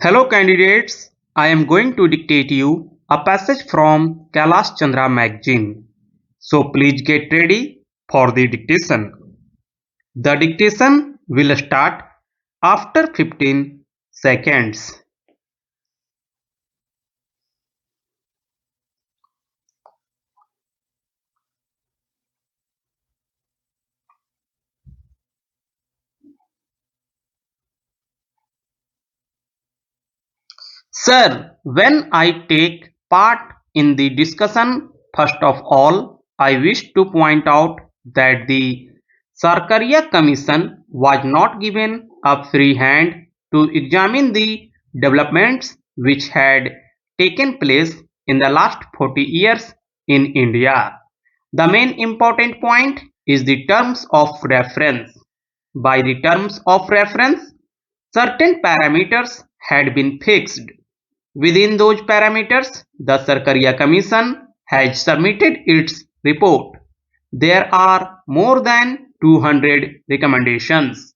Hello candidates, I am going to dictate you a passage from Kailash Chandra magazine. So please get ready for the dictation. The dictation will start after 15 seconds. Sir, when I take part in the discussion, first of all, I wish to point out that the Sarkaria Commission was not given a free hand to examine the developments which had taken place in the last 40 years in India. The main important point is the terms of reference. By the terms of reference, certain parameters had been fixed. Within those parameters, the Sarkaria Commission has submitted its report. There are more than 200 recommendations.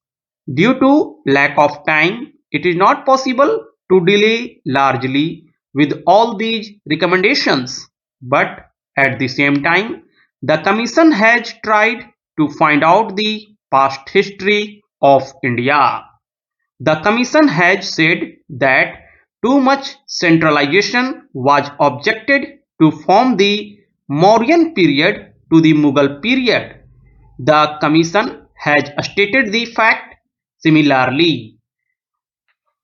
Due to lack of time, it is not possible to deal largely with all these recommendations. But at the same time, the Commission has tried to find out the past history of India. The Commission has said that too much centralization was objected to from the Mauryan period to the Mughal period. The Commission has stated the fact. Similarly,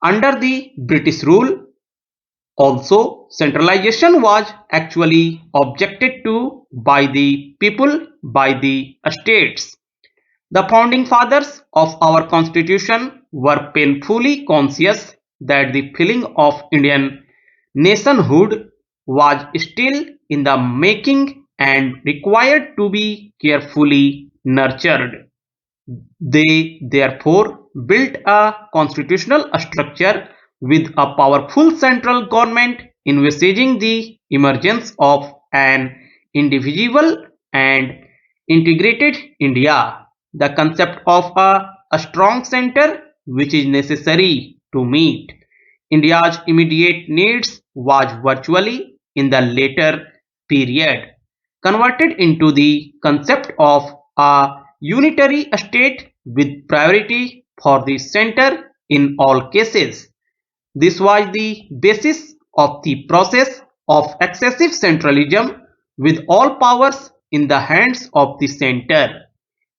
under the British rule, also centralization was actually objected to by the people, by the states. The founding fathers of our constitution were painfully conscious that the feeling of Indian nationhood was still in the making and required to be carefully nurtured. They therefore built a constitutional structure with a powerful central government envisaging the emergence of an individual and integrated India. The concept of a strong center which is necessary to meet India's immediate needs was virtually in the later period converted into the concept of a unitary state with priority for the center in all cases. This was the basis of the process of excessive centralism with all powers in the hands of the center.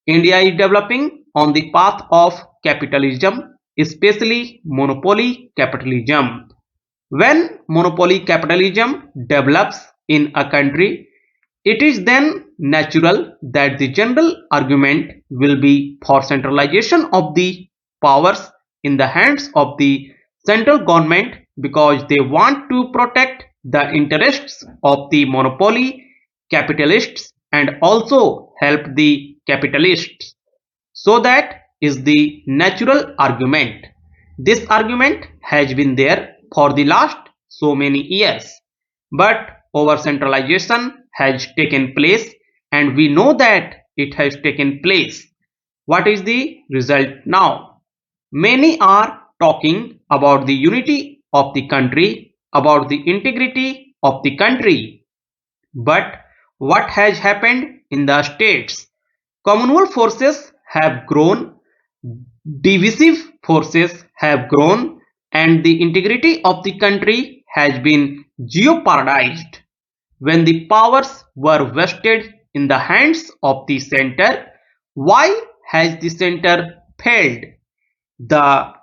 India is developing on the path of capitalism, especially monopoly capitalism. When monopoly capitalism develops in a country, it is then natural that the general argument will be for centralization of the powers in the hands of the central government because they want to protect the interests of the monopoly capitalists and also help the capitalists. So that is the natural argument. This argument has been there for the last so many years. But over centralization has taken place and we know that it has taken place. What is the result now? Many are talking about the unity of the country, about the integrity of the country. But what has happened in the states? Commonwealth forces have grown, divisive forces have grown, and the integrity of the country has been jeopardized. When the powers were vested in the hands of the center, why has the center failed? The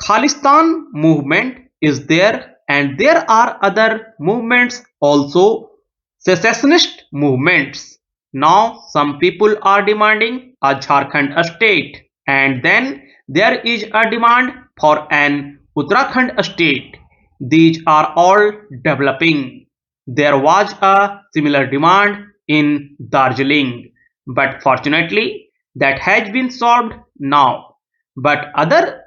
Khalistan movement is there and there are other movements also, secessionist movements. Now some people are demanding a Jharkhand state and then there is a demand for an Uttarakhand state. These are all developing. There was a similar demand in Darjeeling, but fortunately that has been solved now. But other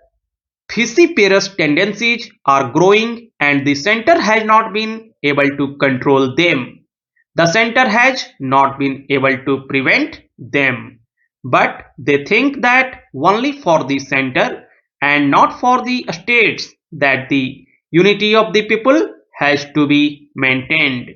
𝑭𝑐𝒓𝒆 tendencies are growing and the center has not been able to control them. The center has not been able to prevent them. But they think that only for the center and not for the states that the unity of the people has to be maintained.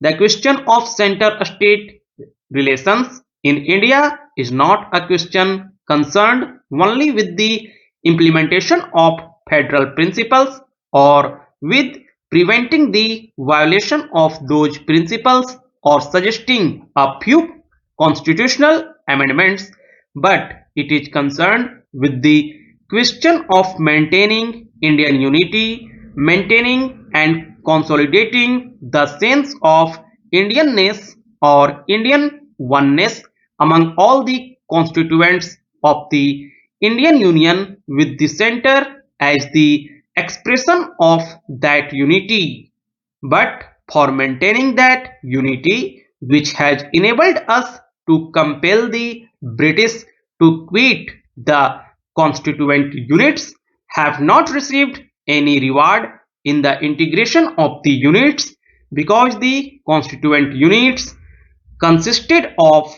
The question of center-state relations in India is not a question concerned only with the implementation of federal principles or with preventing the violation of those principles or suggesting a few constitutional amendments, but it is concerned with the question of maintaining Indian unity, maintaining and consolidating the sense of Indianness or Indian oneness among all the constituents of the Indian Union, with the center as the expression of that unity. But for maintaining that unity, which has enabled us to compel the British to quit the constituent units, have not received any reward in the integration of the units, because the constituent units consisted of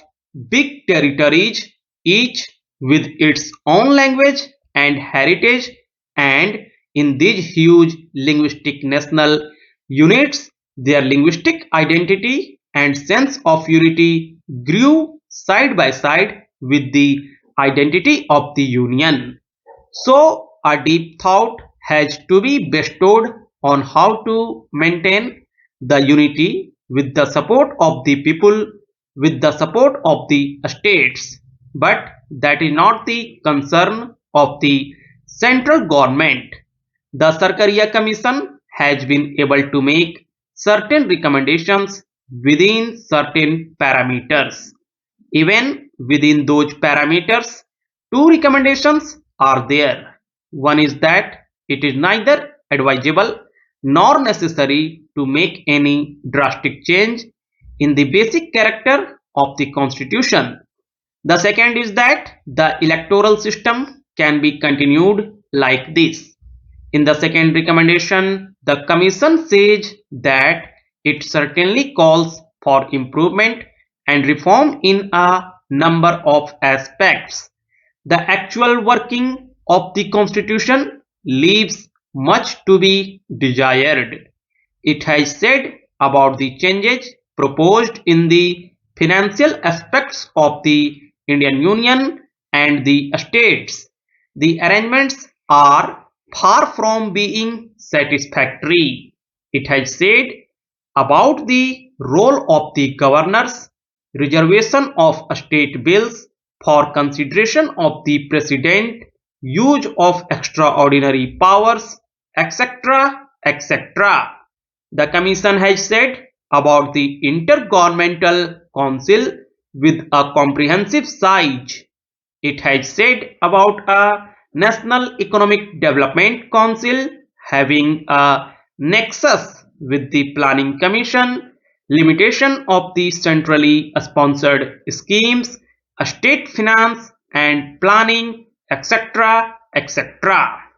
big territories, each with its own language and heritage, and in these huge linguistic national units, their linguistic identity and sense of unity grew side by side with the identity of the Union. So, a deep thought has to be bestowed on how to maintain the unity with the support of the people, with the support of the states. But that is not the concern of the central government. The Sarkaria Commission has been able to make certain recommendations within certain parameters. Even within those parameters, two recommendations are there. One is that it is neither advisable nor necessary to make any drastic change in the basic character of the constitution. The second is that the electoral system can be continued like this. In the second recommendation, the Commission says that it certainly calls for improvement and reform in a number of aspects. The actual working of the Constitution leaves much to be desired. It has said about the changes proposed in the financial aspects of the Indian Union and the states. The arrangements are far from being satisfactory. It has said about the role of the governors, reservation of state bills for consideration of the president, use of extraordinary powers, etc. etc. The Commission has said about the Intergovernmental Council with a comprehensive size. It has said about a National Economic Development Council having a nexus with the Planning Commission, limitation of the centrally sponsored schemes, state finance and planning, etc. etc.